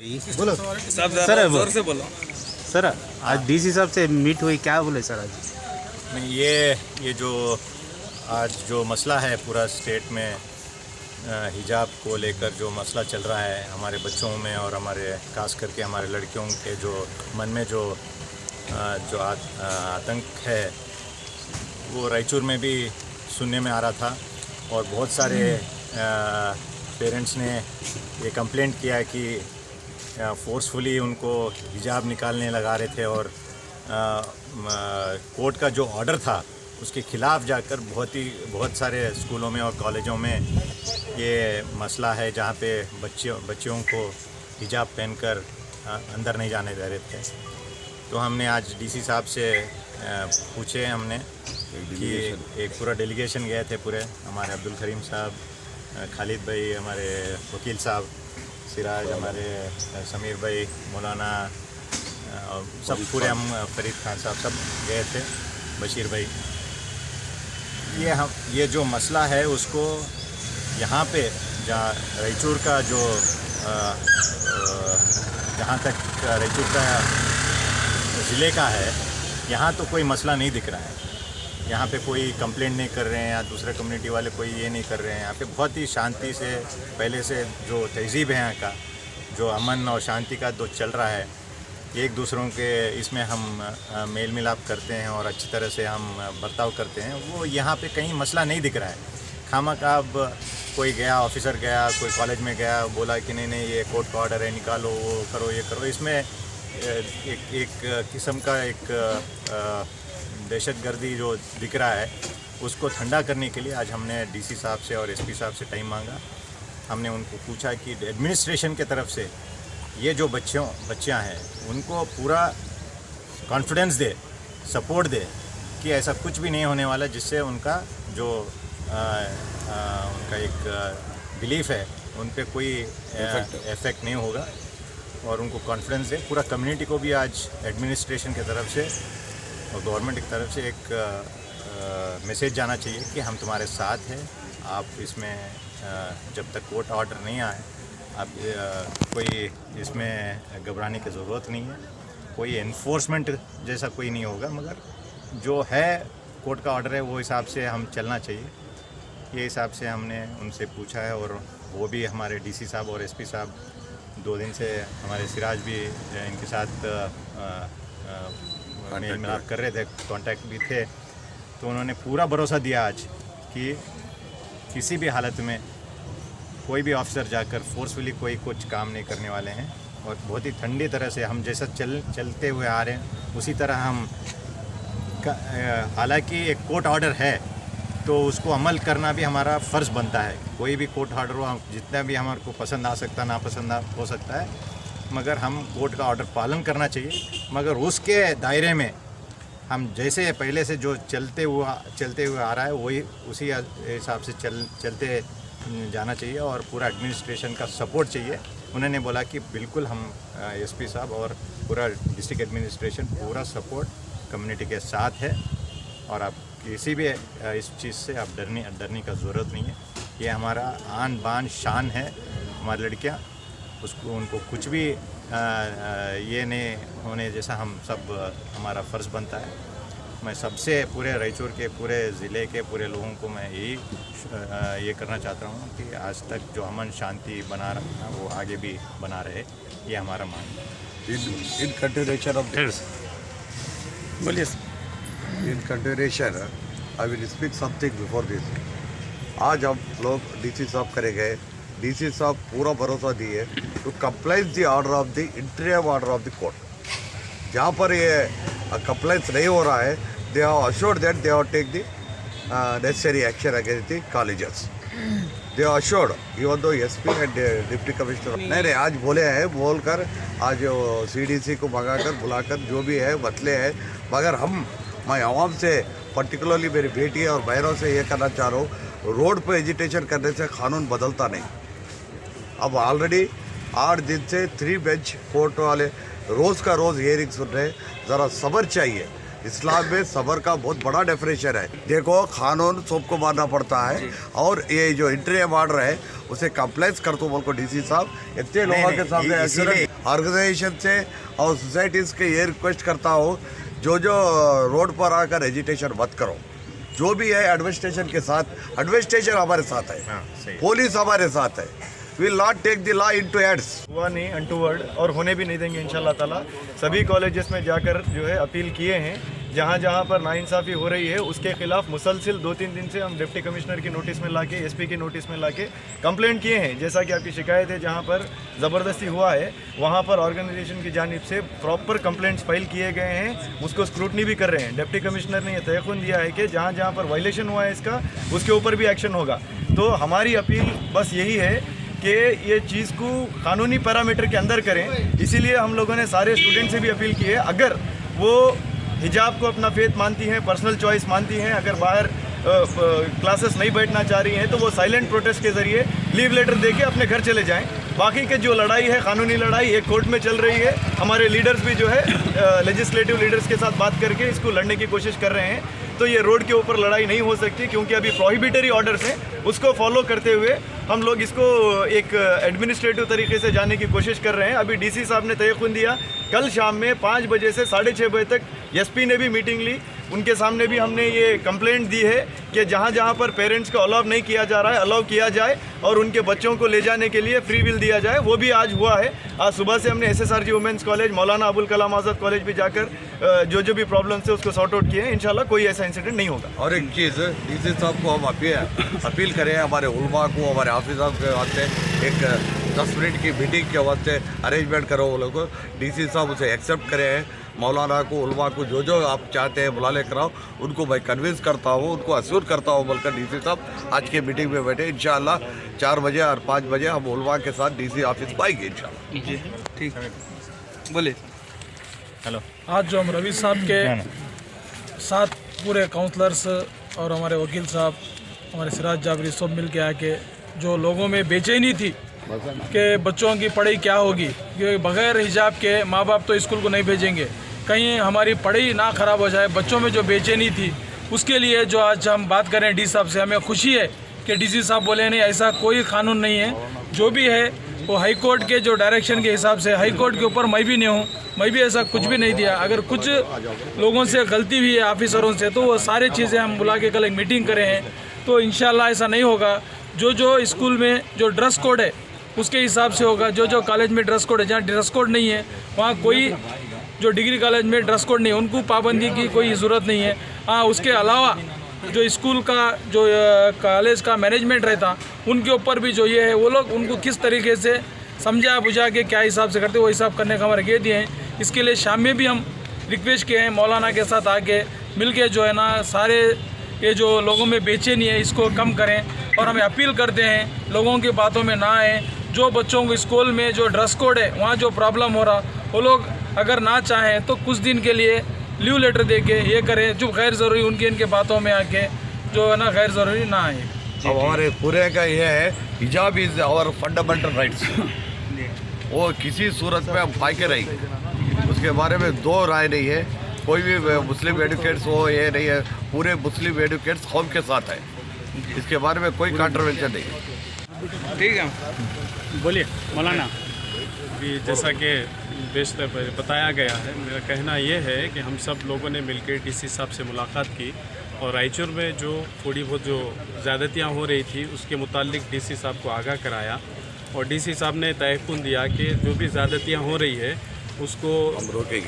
बोलो सर जोर से बोलो सर। आज डीसी साहब से मीट हुई, क्या बोले सर आज? नहीं, ये जो आज जो मसला है पूरा स्टेट में हिजाब को लेकर जो मसला चल रहा है हमारे बच्चों में और हमारे खास करके हमारे लड़कियों के जो मन में जो आतंक है वो रायचूर में भी सुनने में आ रहा था। और बहुत सारे पेरेंट्स ने ये कंप्लेंट किया कि फोर्सफुली उनको हिजाब निकालने लगा रहे थे और कोर्ट का जो ऑर्डर था उसके ख़िलाफ़ जाकर बहुत सारे स्कूलों में और कॉलेजों में ये मसला है जहाँ पे बच्चियों को हिजाब पहनकर अंदर नहीं जाने दे रहे थे। तो हमने आज डीसी साहब से पूछे हमने कि एक पूरा डेलीगेशन गए थे पूरे हमारे अब्दुल करीम साहब, खालिद भाई, हमारे वकील साहब सिराज, हमारे समीर भाई, मौलाना और सब पूरे हम फरीद खान साहब सब गए थे, बशीर भाई। ये जो मसला है उसको यहाँ पे जहाँ रायचूर का जो जहाँ तक रायचूर का ज़िले का है यहाँ तो कोई मसला नहीं दिख रहा है। यहाँ पे कोई कंप्लेंट नहीं कर रहे हैं या दूसरे कम्युनिटी वाले कोई ये नहीं कर रहे हैं। यहाँ पे बहुत ही शांति से पहले से जो तहज़ीब है यहाँ का, जो अमन और शांति का जो चल रहा है, एक दूसरों के इसमें हम मेल मिलाप करते हैं और अच्छी तरह से हम बर्ताव करते हैं। वो यहाँ पे कहीं मसला नहीं दिख रहा है। खामखा अब कोई गया, ऑफिसर गया, कोई कॉलेज में गया, बोला कि नहीं ये कोर्ट का ऑर्डर है, निकालो, वो करो, ये करो। इसमें एक किस्म का एक दहशतगर्दी जो दिख रहा है उसको ठंडा करने के लिए आज हमने डीसी साहब से और एसपी साहब से टाइम मांगा। हमने उनको पूछा कि एडमिनिस्ट्रेशन के तरफ से ये जो बच्चियां हैं उनको पूरा कॉन्फिडेंस दे, सपोर्ट दे कि ऐसा कुछ भी नहीं होने वाला, जिससे उनका जो उनका एक बिलीफ है उन पे कोई इफेक्ट नहीं होगा और उनको कॉन्फिडेंस दे। पूरा कम्युनिटी को भी आज एडमिनिस्ट्रेशन की तरफ से और गवर्नमेंट की तरफ से एक मैसेज जाना चाहिए कि हम तुम्हारे साथ हैं। आप इसमें जब तक कोर्ट ऑर्डर नहीं आए आप कोई इसमें घबराने की ज़रूरत नहीं है। कोई एनफोर्समेंट जैसा कोई नहीं होगा, मगर जो है कोर्ट का ऑर्डर है वो हिसाब से हम चलना चाहिए। ये हिसाब से हमने उनसे पूछा है और वो भी हमारे डीसी साहब और एसपी साहब 2 दिन से, हमारे सिराज भी इनके साथ मेल मिलाप कर रहे थे, कांटेक्ट भी थे। तो उन्होंने पूरा भरोसा दिया आज कि किसी भी हालत में कोई भी ऑफिसर जाकर फोर्सफुली कोई कुछ काम नहीं करने वाले हैं और बहुत ही ठंडी तरह से हम जैसा चलते हुए आ रहे हैं उसी तरह हम, हालांकि एक कोर्ट ऑर्डर है तो उसको अमल करना भी हमारा फ़र्ज़ बनता है। कोई भी कोर्ट ऑर्डर हो, जितना भी हमारे को पसंद आ सकता, नापसंद हो सकता है, मगर हम कोर्ट का ऑर्डर पालन करना चाहिए। मगर उसके दायरे में हम जैसे पहले से जो चलते हुए आ रहा है वही उसी हिसाब से चलते जाना चाहिए और पूरा एडमिनिस्ट्रेशन का सपोर्ट चाहिए। उन्होंने बोला कि बिल्कुल हम एसपी साहब और पूरा डिस्ट्रिक्ट एडमिनिस्ट्रेशन पूरा सपोर्ट कम्युनिटी के साथ है और आप किसी भी इस चीज़ से आप डरने का ज़रूरत नहीं है। ये हमारा आन बान शान है। हमारी लड़कियाँ, उसको उनको कुछ भी ये नहीं होने जैसा हम सब हमारा फ़र्ज़ बनता है। मैं सबसे पूरे रायचूर के पूरे ज़िले के पूरे लोगों को मैं यही ये करना चाहता हूँ कि आज तक जो अमन शांति बना रहा वो आगे भी बना रहे, ये हमारा मान है। इन कंटिन्यूएशन ऑफ बोलिए। In continuation I will speak something before this. आज हम लोग डीसी साहब करे गए, डीसी साहब पूरा भरोसा दिए to complies the order of the interior order of the court. जहाँ पर ये कंप्लाइंस नहीं हो रहा है, they have assured that they have take the necessary action against the colleges. They have assured even though SP and deputy commissioner नहीं आज बोले हैं, बोलकर आज सीडीसी को मंगाकर बुलाकर जो भी है बतले हैं। मगर मैं आवाम से पर्टिकुलरली मेरी बेटी और बहनों से ये करना चाह रहा हूँ, रोड पर एजिटेशन करने से कानून बदलता नहीं। अब ऑलरेडी 8 दिन से 3 बेंच कोर्ट वाले रोज़ का रोज़ हियरिंग सुन रहे हैं। ज़रा सब्र चाहिए। इस्लाम में सबर का बहुत बड़ा डेफिनेशन है। देखो कानून सबको मानना पड़ता है और ये जो इंटरिम ऑर्डर है उसे कंप्लाइंस कर दो बोल को डीसी साहब इतने लोगों के सामने ऑर्गेनाइजेशन से और सोसाइटीज़ के ये रिक्वेस्ट करता हूँ जो रोड पर आकर एजिटेशन मत करो। जो भी है एडमिनिस्ट्रेशन के साथ, एडमिनिस्ट्रेशन हमारे साथ है, पुलिस हमारे साथ है, will not take the law into hands. हुआ नहीं अनटूवर्ड और होने भी नहीं देंगे इंशाल्लाह ताला। सभी कॉलेजेस में जाकर जो है अपील किए हैं, जहाँ जहाँ पर नाइंसाफ़ी हो रही है उसके खिलाफ मुसलसिल 2-3 दिन से हम डिप्टी कमिश्नर की नोटिस में लाके, एसपी की नोटिस में लाके कंप्लेंट किए हैं। जैसा कि आपकी शिकायत है, जहाँ पर ज़बरदस्ती हुआ है वहाँ पर ऑर्गेनाइजेशन की जानिब से प्रॉपर कंप्लेंट्स फाइल किए गए हैं, उसको स्क्रूटनी भी कर रहे हैं। डिप्टी कमिश्नर ने यह तयक़ुन दिया है कि जहाँ जहाँ पर वायलेशन हुआ है इसका, उसके ऊपर भी एक्शन होगा। तो हमारी अपील बस यही है कि ये चीज़ को कानूनी पैरामीटर के अंदर करें। इसीलिए हम लोगों ने सारे स्टूडेंट से भी अपील की है, अगर वो हिजाब को अपना फेथ मानती हैं, पर्सनल चॉइस मानती हैं, अगर बाहर क्लासेस नहीं बैठना चाह रही हैं तो वो साइलेंट प्रोटेस्ट के ज़रिए लीव लेटर देके अपने घर चले जाएं। बाकी के जो लड़ाई है, कानूनी लड़ाई, एक कोर्ट में चल रही है। हमारे लीडर्स भी जो है लेजिस्लेटिव लीडर्स के साथ बात करके इसको लड़ने की कोशिश कर रहे हैं। तो ये रोड के ऊपर लड़ाई नहीं हो सकती, क्योंकि अभी प्रोहिबिटरी ऑर्डर्स हैं, उसको फॉलो करते हुए हम लोग इसको एक एडमिनिस्ट्रेटिव तरीके से जाने की कोशिश कर रहे हैं। अभी डीसी साहब ने तयक़ुन दिया, कल शाम में 5 बजे से 6:30 बजे तक एसपी ने भी मीटिंग ली, उनके सामने भी हमने ये कंप्लेंट दी है कि जहाँ जहाँ पर पेरेंट्स को अलाउ नहीं किया जा रहा है, अलाउ किया जाए और उनके बच्चों को ले जाने के लिए फ्री विल दिया जाए। वो भी आज हुआ है। आज सुबह से हमने SSRG women's college, Maulana Abul Kalam Azad college भी जाकर जो भी प्रॉब्लम्स है उसको सॉर्ट आउट किए हैं। इंशाल्लाह कोई ऐसा इंसिडेंट नहीं होगा। और एक चीज़ डीसी साहब को हम अपील करें, हमारे उलमा को, हमारे ऑफिसर्स के वास्ते एक 10 मिनट की मीटिंग के वास्ते अरेंजमेंट करो। वो लोग डीसी साहब उसे एक्सेप्ट करें। मौलाना को, उलमा को, जो आप चाहते हैं बुला ले कराओ, उनको मैं कन्विंस करता हूँ, उनको अश्योर करता हूँ बोलकर डीसी साहब आज के मीटिंग में बैठे। इंशाल्लाह 4 बजे और 5 बजे हम उलमा के साथ डीसी ऑफिस को आएंगे इंशाल्लाह। जी ठीक, बोलिए। हेलो, आज जो हम रवि साहब के साथ पूरे काउंसलर्स और हमारे वकील साहब, हमारे सिराज जाबरी सब मिल के आके जो लोगों में बेचैनी थी कि बच्चों की पढ़ाई क्या होगी, क्योंकि बग़ैर हिजाब के माँ बाप तो स्कूल को नहीं भेजेंगे, कहीं हमारी पढ़ाई ना ख़राब हो जाए, बच्चों में जो बेचैनी थी उसके लिए जो आज हम बात करें डी साहब से, हमें खुशी है कि डीसी साहब बोले नहीं ऐसा कोई कानून नहीं है, जो भी है वो हाई कोर्ट के जो डायरेक्शन के हिसाब से, हाई कोर्ट के ऊपर मैं भी नहीं हूँ, मैं भी ऐसा कुछ भी नहीं दिया। अगर कुछ लोगों से गलती हुई है ऑफिसरों से तो वो सारी चीज़ें हम बुला के कल एक मीटिंग करें हैं, तो इंशाल्लाह ऐसा नहीं होगा। जो स्कूल में जो ड्रेस कोड है उसके हिसाब से होगा, जो कॉलेज में ड्रेस कोड है, जहाँ ड्रेस कोड नहीं है वहाँ कोई, जो डिग्री कॉलेज में ड्रेस कोड नहीं है उनको पाबंदी की कोई ज़रूरत नहीं है। हाँ, उसके अलावा जो स्कूल का, जो कॉलेज का मैनेजमेंट रहता, उनके ऊपर भी जो ये है वो लोग उनको किस तरीके से समझा बुझा के क्या हिसाब से करते वो हिसाब करने का हमारे कह दिए हैं। इसके लिए शाम में भी हम रिक्वेस्ट किए हैं मौलाना के साथ आके मिल के जो है ना सारे ये जो लोगों में बेचैनी है इसको कम करें, और हमें अपील करते हैं लोगों की बातों में ना आए। जो बच्चों को स्कूल में जो ड्रेस कोड है वहाँ जो प्रॉब्लम हो रहा, वो लोग अगर ना चाहें तो कुछ दिन के लिए लीव लेटर दे के ये करें, जो गैर ज़रूरी उनके इनके बातों में आके जो है ना गैर ज़रूरी ना आए। अब हमारे पूरे का ये है, हिजाब इज़ आवर फंडामेंटल राइट्स, वो किसी सूरत में हम पाए के रहेंगे, उसके बारे में दो राय नहीं है। कोई भी मुस्लिम एडुकेट्स हो ये नहीं है, पूरे मुस्लिम एडुकेट्स कौम के साथ है, इसके बारे में कोई कंट्रोवर्शन नहीं है। ठीक है, बोलिए मौलाना। अभी जैसा कि बेशतर बताया गया है, मेरा कहना ये है कि हम सब लोगों ने मिलकर डीसी साहब से मुलाकात की और रायचूर में जो थोड़ी बहुत जो ज़्यादतियाँ हो रही थी उसके मुतालिक डीसी साहब को आगाह कराया, और डीसी साहब ने तयक़ुन दिया कि जो भी ज़्यादतियाँ हो रही है उसको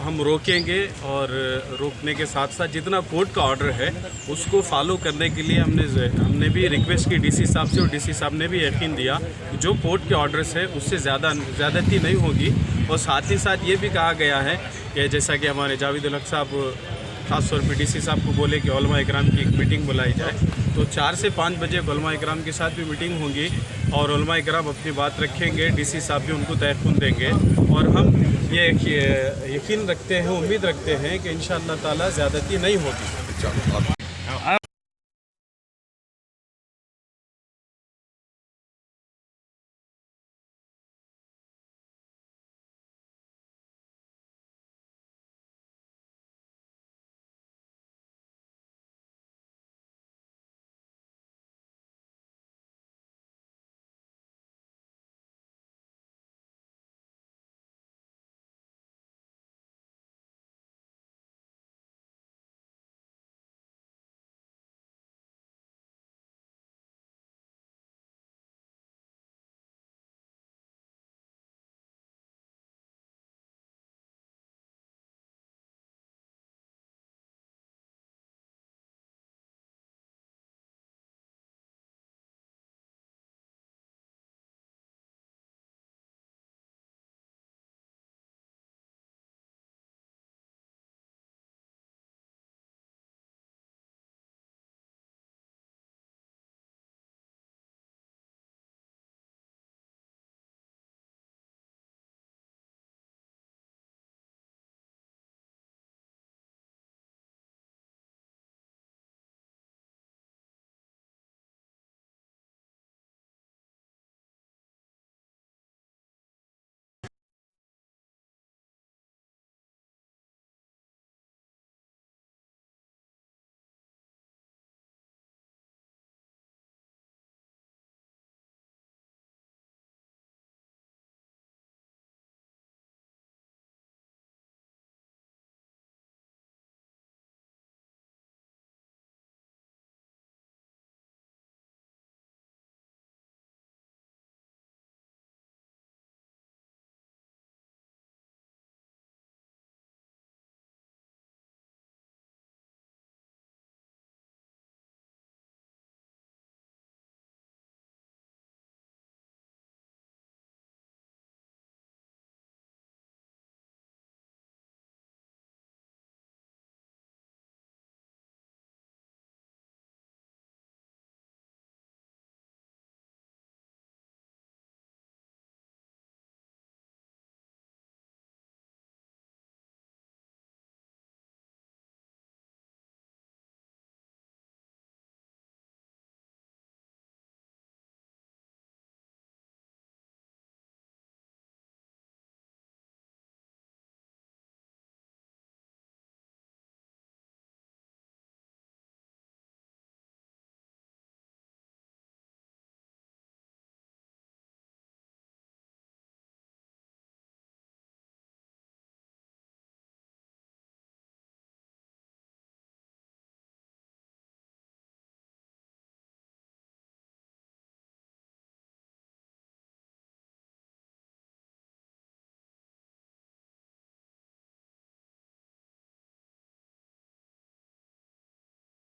हम रोकेंगे और रोकने के साथ साथ जितना कोर्ट का ऑर्डर है उसको फॉलो करने के लिए हमने भी रिक्वेस्ट की डीसी साहब से, और डीसी साहब ने भी यकीन दिया जो कोर्ट के ऑर्डर्स है उससे ज़्यादती नहीं होगी। और साथ ही साथ ये भी कहा गया है कि जैसा कि हमारे जावेद उल हक साहब ख़ास तौर पर डीसी साहब को बोले कि उलमा इकराम की एक मीटिंग बुलाई जाए, तो 4 से 5 बजे उलमा इकराम के साथ भी मीटिंग होगी और उलमा इकराम अपनी बात रखेंगे, डीसी साहब भी उनको तयक़ुन देंगे, और हम ये यकीन रखते हैं, उम्मीद रखते हैं कि इंशाअल्लाह ताला ज़्यादती नहीं होगी।